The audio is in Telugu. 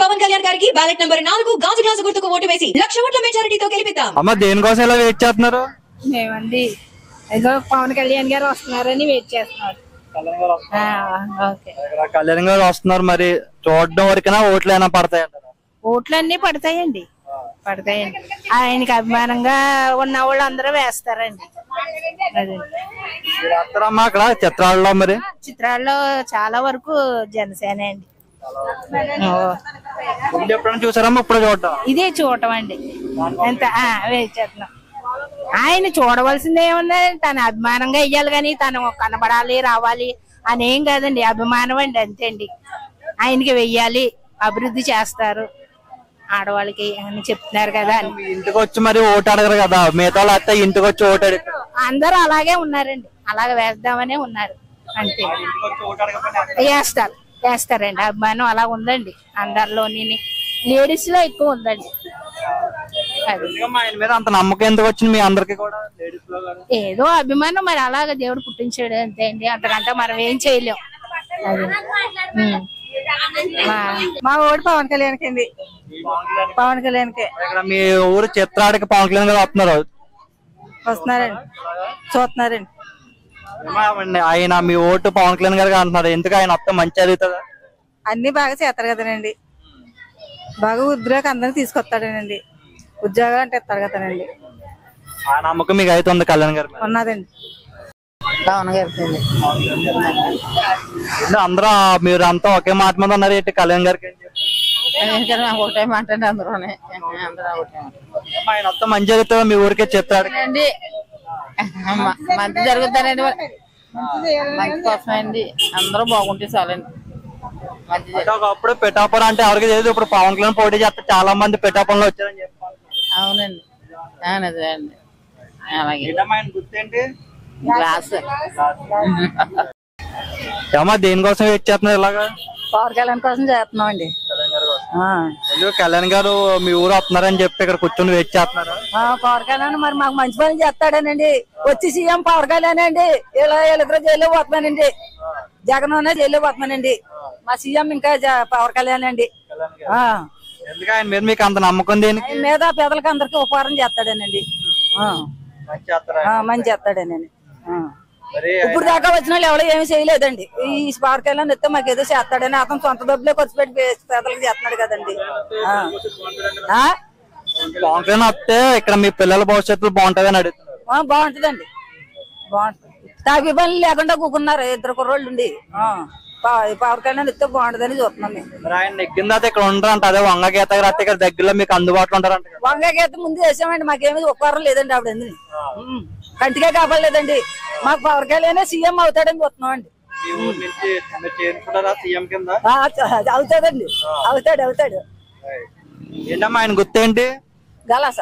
పవన్ కళ్యాణ్ గారికి బ్యాలెట్ నంబర్ 4 గాజు గ్లాసు గుర్తుకు ఓటు వేసి 1,00,000 ఓట్ల మెజారిటీతో గెలిపిద్దాం. అమ్మ దేనికోసం ఇలా వెయిట్ చేస్తున్నారు? మేమండి ఏదో పవన్ కళ్యాణ్ గారు వస్తున్నారని వెయిట్ చేస్తున్నారు. కళ్యాణ్ గారు వస్తున్నారు, మరి చూడడం వరకునా ఓట్లు అయినా పడతాయి అంటారా? ఓట్లన్నీ పడతాయండి. ఆయనకి అభిమానంగా ఉన్న వాళ్ళు అందరూ వేస్తారండి. అత్తరమ్మా అక్కడ చిత్రాల్లో మరి చిత్రాల్లో చాలా వరకు జనసేన అండి. ఎప్పుడైనా చూసారమ్మా? ఇప్పుడు చూడటం ఇదే చూడటం అండి. ఎంత వెయిట్ చేస్తున్నాం. ఆయన చూడవలసింది ఏముంది, తన అభిమానంగా వెయ్యాలి కానీ తను కనబడాలి రావాలి అనేం కాదండి. అభిమానం అండి, అంతే అండి. ఆయనకి వెయ్యాలి, అభివృద్ధి చేస్తారు ఆడవాళ్ళకి అని చెప్తున్నారు కదా. ఇంటికి వచ్చి మరి ఓటు అడగరు కదా, మిగతా అయితే ఇంటికి వచ్చి ఓటు అడుగుతారు. అందరూ అలాగే ఉన్నారండి, అలాగే వేద్దామనే ఉన్నారు అంతే. వేస్తారండి, అభిమానం అలా ఉందండి. అందరిలోని లేడీస్ లో ఎక్కువ ఉందండి. ఆయన మీద అంత నమ్మకం ఎందుకు వచ్చింది మీ అందరికి కూడా? ఏదో అభిమానం, మరి అలాగే దేవుడు పుట్టించాడు అంతే అండి. అంతకంటే మనం ఏం చేయలేం. మా ఓటు పవన్ కళ్యాణ్కి అండి. పవన్ కళ్యాణ్కి. మీ ఊరు చిత్రాడికి పవన్ కళ్యాణ్ గారు వస్తున్నారండి, చూస్తున్నారండి. ఆయన మీ ఓటు పవన్ కళ్యాణ్ గారికి అంటున్నారు, ఎందుకు ఆయన వస్తే మంచి జరుగుతుందా? అన్ని బాగా చేస్తారు కదనండి, బాగా ఉద్యోగం అందరికి తీసుకొస్తాడనండి, ఉద్యోగాలు అంటే ఇస్తాడు కదనండి. ఆ నమ్మకం మీకు అయితే ఉంది కళ్యాణ్ గారు? ఉన్నదండి. పవన్ గారికి అందరూ మీరు అంతా ఒకే మాట మీద ఉన్నారు ఏంటి కళ్యాణ్ గారికి? ఒకటే మాట అండి, అందరూనే ఆయన వస్తే మంచి జరుగుతుందా మీ ఊరికే చెప్తాడు? మంచి జరుగుతారండి, మంచి కోసమండి. అందరూ బాగుంటే చాలండి. ఒకప్పుడు పిఠాపురం అంటే ఎవరికి తెలియదు, ఇప్పుడు పవన్ కళ్యాణ్ పోటీ చేస్తే చాలా మంది పిఠాపురంలో వచ్చారని చెప్పాలి. అవునండి, అదే అండి. అలాగే గుర్తేంటి? గ్లాస్. ఏమా దేనికోసం వెయిట్ చేస్తున్నారు ఇలాగా? పవన్ కళ్యాణ్ కోసం చేస్తున్నాం అండి. కళ్యాణ్ గారు మీ ఊరు వస్తున్నారని చెప్పి ఇక్కడ కూర్చొని వెయిట్ చేస్తున్నారు. పవన్ కళ్యాణ్ మరి మాకు మంచి పని చేస్తాడనండి. వచ్చి సీఎం పవన్ కళ్యాణ్ అండి. ఇలా వీళ్ళిద్దరూ జైల్లో పోతున్నానండి, జగన్ జైల్లో పోతున్నానండి. మా సీఎం ఇంకా పవన్ కళ్యాణ్ అండి. ఎందుకు ఆయన మీద మీకు అంత నమ్మకం? దేనికి? ఆయన మీద పేదలకు అందరికి ఉపకారం చేస్తాడనండి, మంచి చేస్తాడనండి. ఇప్పుడు దాకా వచ్చిన వాళ్ళు ఎవరో ఏమి చేయలేదండి. ఈ పవన్ కళ్యాణ్ వస్తే మాకు ఏదో చేస్తాడని అతను సొంత డబ్బులే ఖర్చు పెట్టి పేదలకు చేస్తున్నాడు కదండి. పవన్ కళ్యాణ్ వస్తే ఇక్కడ మీ పిల్లల భవిష్యత్తు బాగుంటుందని అడుగుతున్నారు. బాగుంటదండి, బాగుంటుంది. తాపీ పనులు లేకుండా కూకున్నారు ఇద్దరు కుర్రోళ్ళు ఉండి. పవన్ కళ్యాణ్ వస్తే బాగుంటుందని చూస్తున్నాం మేము. ఆయన నెగ్గిన తర్వాత ఇక్కడ ఉండరంట, అదే వంగ గీత గారు ఇక్కడ దగ్గరలో మీకు అందుబాటులో ఉంటారంట. వంగ గీత ముందు వేసామండి, మాకేమీ ఉపకారం లేదండి. ఆవిడ ఎందుకు కంటికే కాపాడలేదండి. మాకు పవన్ కళ్యాణ్ సీఎం అవుతాడని చూస్తున్నాం అండి. అవుతాడండి, అవుతాడు. ఏంటమ్మా ఆయన గుర్తేంటి? గలాస.